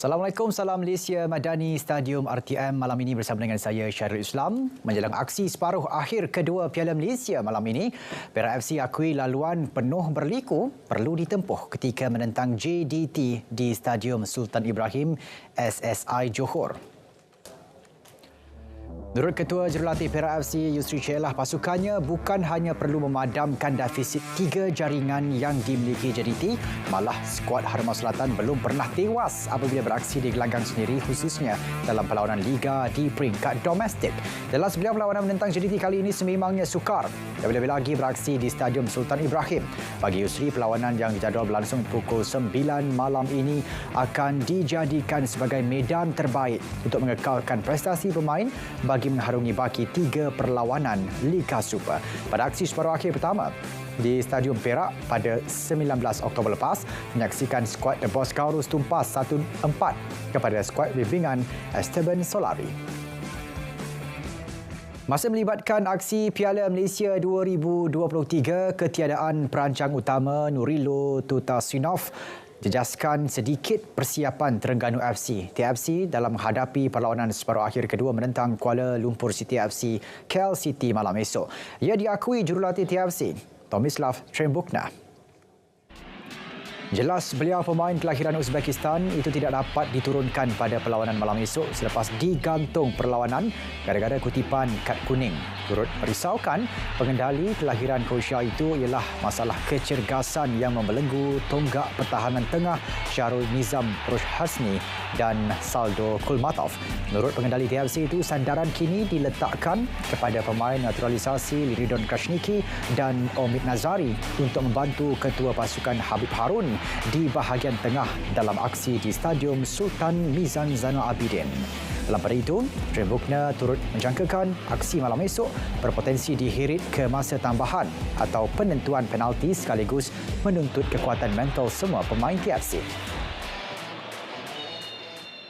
Assalamualaikum, salam Malaysia Madani Stadium RTM malam ini bersama dengan saya Syarul Islam. Menjelang aksi separuh akhir kedua Piala Malaysia malam ini, Perak FC akui laluan penuh berliku perlu ditempuh ketika menentang JDT di Stadium Sultan Ibrahim SSI Johor. Menurut Ketua Jurulatih Perak FC Yusri Shelah, pasukannya bukan hanya perlu memadamkan defisit 3 jaringan yang dimiliki JDT, malah skuad Harimau Selatan belum pernah tewas apabila beraksi di gelanggang sendiri, khususnya dalam perlawanan Liga di peringkat domestik. Dalam 9 perlawanan menentang JDT kali ini sememangnya sukar, lebih-lebih lagi beraksi di Stadium Sultan Ibrahim. Bagi Yusri, perlawanan yang dijadual berlangsung pukul 9 malam ini akan dijadikan sebagai medan terbaik untuk mengekalkan prestasi pemain bagi mengharungi baki 3 perlawanan Liga Super. Pada aksi separuh akhir pertama di Stadium Perak pada 19 Oktober lepas, menyaksikan skuad The Boss Gaurus tumpas 1-4 kepada skuad bimbingan Esteban Solari. Masa melibatkan aksi Piala Malaysia 2023, ketiadaan perancang utama Nurilo Tutasinov jejaskan sedikit persiapan Terengganu FC. TFC dalam menghadapi perlawanan separuh akhir kedua menentang Kuala Lumpur City FC KL City malam esok. Ia diakui jurulatih TFC, Tomislav Trembukna. Jelas beliau pemain kelahiran Uzbekistan itu tidak dapat diturunkan pada perlawanan malam esok selepas digantung perlawanan gara-gara kutipan kad kuning. Turut merisaukan, pengendali kelahiran Croatia itu ialah masalah kecergasan yang membelenggu tonggak pertahanan tengah Syarul Nizam Roshhasni dan Saldo Kulmatov. Menurut pengendali TFC itu, sandaran kini diletakkan kepada pemain naturalisasi Liridon Krasniki dan Omid Nazari untuk membantu ketua pasukan Habib Harun di bahagian tengah dalam aksi di Stadium Sultan Mizan Zainal Abidin. Dalam pada itu, Trembukna turut menjangkakan aksi malam esok berpotensi dihirit ke masa tambahan atau penentuan penalti sekaligus menuntut kekuatan mental semua pemain TFC.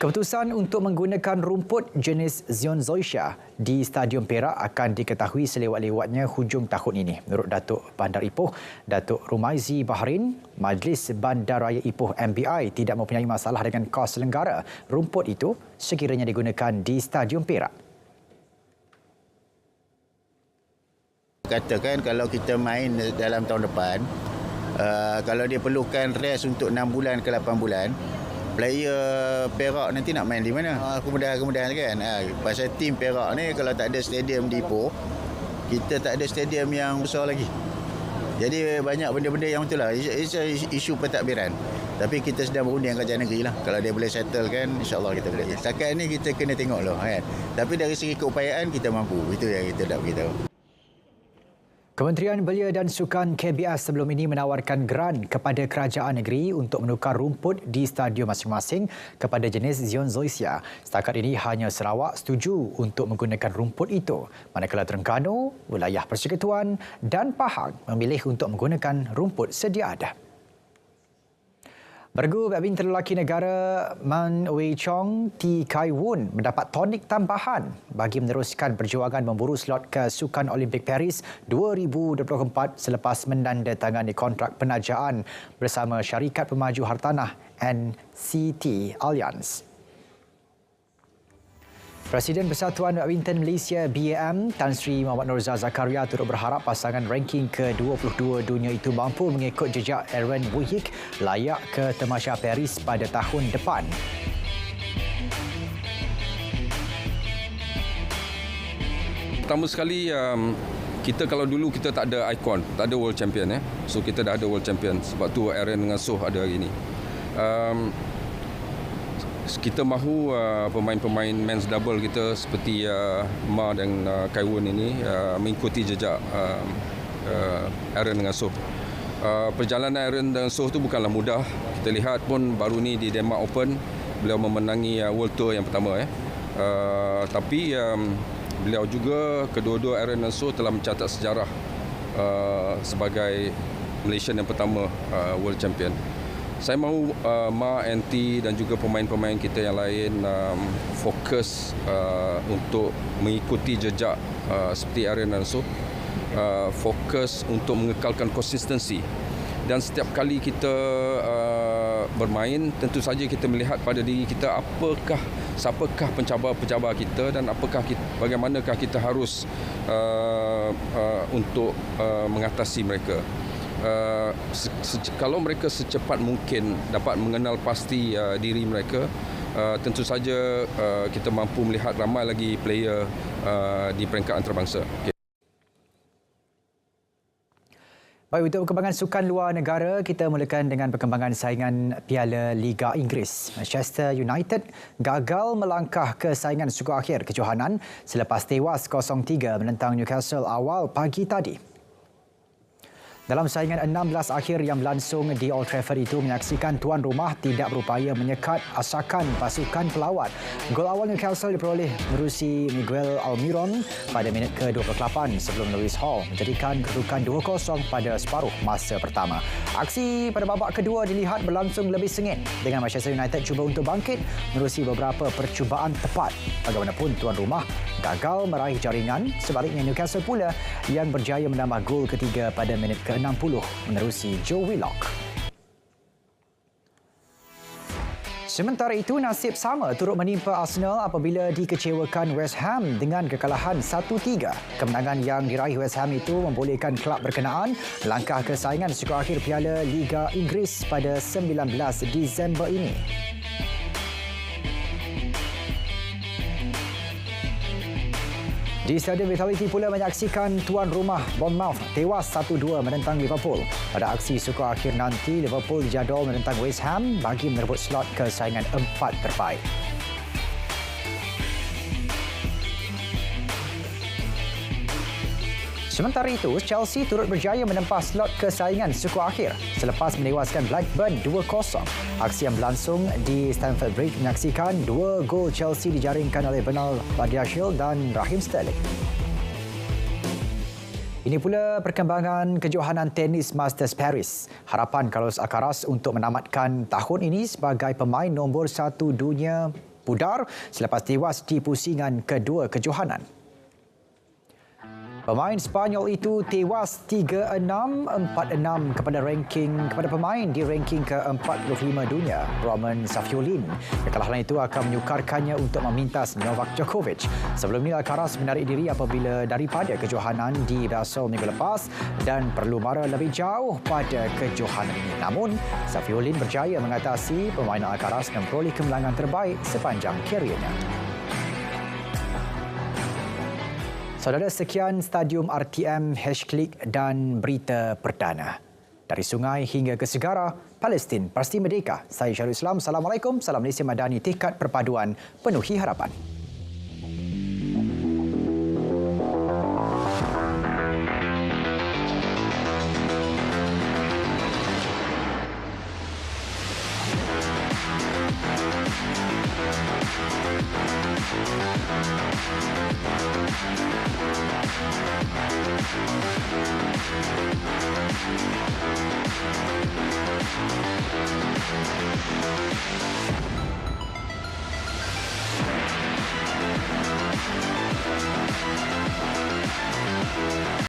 Keputusan untuk menggunakan rumput jenis Zion Zoysia di Stadium Perak akan diketahui selewat-lewatnya hujung tahun ini. Menurut Datuk Bandar Ipoh, Datuk Rumaizi Bahrain, Majlis Bandaraya Ipoh MBI tidak mempunyai masalah dengan kos selenggara rumput itu sekiranya digunakan di Stadium Perak. Katakan kalau kita main dalam tahun depan, kalau dia perlukan rest untuk 6 bulan ke 8 bulan, player Perak nanti nak main di mana? Kemudahan kan. Pasal tim Perak ni kalau tak ada stadium di Ipoh, kita tak ada stadium yang besar lagi. Jadi banyak benda-benda yang betul lah. Isu pentadbiran. Tapi kita sedang berundi dengan kerajaan negeri lah. Kalau dia boleh settle kan, insyaAllah kita boleh. Setakat ni kita kena tengok lah kan. Tapi dari segi keupayaan kita mampu. Itu yang kita nak beritahu. Kementerian Belia dan Sukan KBS sebelum ini menawarkan geran kepada kerajaan negeri untuk menukar rumput di stadium masing-masing kepada jenis Zion Zoysia. Setakat ini hanya Sarawak setuju untuk menggunakan rumput itu, manakala Terengganu, Wilayah Persekutuan dan Pahang memilih untuk menggunakan rumput sedia ada. Bergu badminton lelaki negara Man Wei Chong T Kai Woon mendapat tonik tambahan bagi meneruskan perjuangan memburu slot ke Sukan Olimpik Paris 2024 selepas menandatangani kontrak penajaan bersama syarikat pemaju hartanah NCT Alliance. Presiden Persatuan Badminton Malaysia BAM Tan Sri Muhammad Norzal Zakaria turut berharap pasangan ranking ke-22 dunia itu mampu mengikut jejak Aaron Wujik layak ke Tamasya Paris pada tahun depan. Pertama sekali, kita kalau dulu kita tak ada ikon, tak ada world champion. So kita dah ada world champion, sebab tu Aaron dengan Soh ada hari ini. Kita mahu pemain-pemain men's double kita seperti Ma dan Kai Woon ini mengikuti jejak Aaron dengan Soh. Perjalanan Aaron dan Soh itu bukanlah mudah. Kita lihat pun baru ni di Denmark Open beliau memenangi World Tour yang pertama. Tapi beliau juga kedua-dua Aaron dan Soh telah mencatat sejarah sebagai Malaysian yang pertama World Champion. Saya mahu Ma, NT dan juga pemain-pemain kita yang lain fokus untuk mengikuti jejak seperti Aaron dan Soh, fokus untuk mengekalkan konsistensi dan setiap kali kita bermain, tentu saja kita melihat pada diri kita siapakah pencabar-pencabar kita dan bagaimanakah kita harus untuk mengatasi mereka. Kalau mereka secepat mungkin dapat mengenal pasti diri mereka, tentu saja kita mampu melihat ramai lagi player di peringkat antarabangsa. Baik, untuk perkembangan sukan luar negara, kita mulakan dengan perkembangan saingan Piala Liga Inggeris. Manchester United gagal melangkah ke saingan suku akhir kejohanan selepas tewas 0-3 menentang Newcastle awal pagi tadi. Dalam saingan 16 akhir yang berlangsung di Old Trafford itu, menyaksikan tuan rumah tidak berupaya menyekat asakan pasukan pelawat. Gol awal Newcastle diperoleh menerusi Miguel Almiron pada minit ke-28 sebelum Lewis Hall menjadikan kedudukan 2-0 pada separuh masa pertama. Aksi pada babak kedua dilihat berlangsung lebih sengit dengan Manchester United cuba untuk bangkit menerusi beberapa percubaan tepat. Bagaimanapun, tuan rumah gagal meraih jaringan, sebaliknya Newcastle pula yang berjaya menambah gol ketiga pada minit ke-60 menerusi Joe Willock. Sementara itu, nasib sama turut menimpa Arsenal apabila dikecewakan West Ham dengan kekalahan 1-3. Kemenangan yang diraih West Ham itu membolehkan kelab berkenaan langkah ke saingan suku akhir Piala Liga Inggeris pada 19 Disember ini. Di Stadium Vitality pula menyaksikan tuan rumah Bournemouth tewas 1-2 menentang Liverpool. Pada aksi suku akhir nanti, Liverpool dijadual menentang West Ham bagi merebut slot ke saingan 4 terbaik. Sementara itu, Chelsea turut berjaya menempah slot ke saingan suku akhir selepas menewaskan Blackburn 2-0. Aksi yang berlangsung di Stamford Bridge menyaksikan 2 gol Chelsea dijaringkan oleh Bernal Badiashile dan Raheem Sterling. Ini pula perkembangan kejohanan tenis Masters Paris. Harapan Carlos Alcaraz untuk menamatkan tahun ini sebagai pemain nombor 1 dunia pudar selepas tewas di pusingan kedua kejohanan. Pemain Sepanyol itu tewas 3-6, 4-6 kepada pemain di ranking ke-45 dunia, Roman Safiullin. Kekalahan itu akan menyukarkannya untuk memintas Novak Djokovic. Sebelum ini, Alcaraz menarik diri apabila daripada kejohanan di Basel minggu lepas dan perlu mara lebih jauh pada kejohanan ini. Namun, Safiullin berjaya mengatasi pemain Alcaraz dan memperoleh kemenangan terbaik sepanjang kariernya. Saudara, sekian Stadium RTM #, dan berita perdana. Dari sungai hingga ke segara, Palestin pasti merdeka. Saya Syarul Islam. Assalamualaikum. Salam Malaysia Madani, tekad perpaduan penuhi harapan.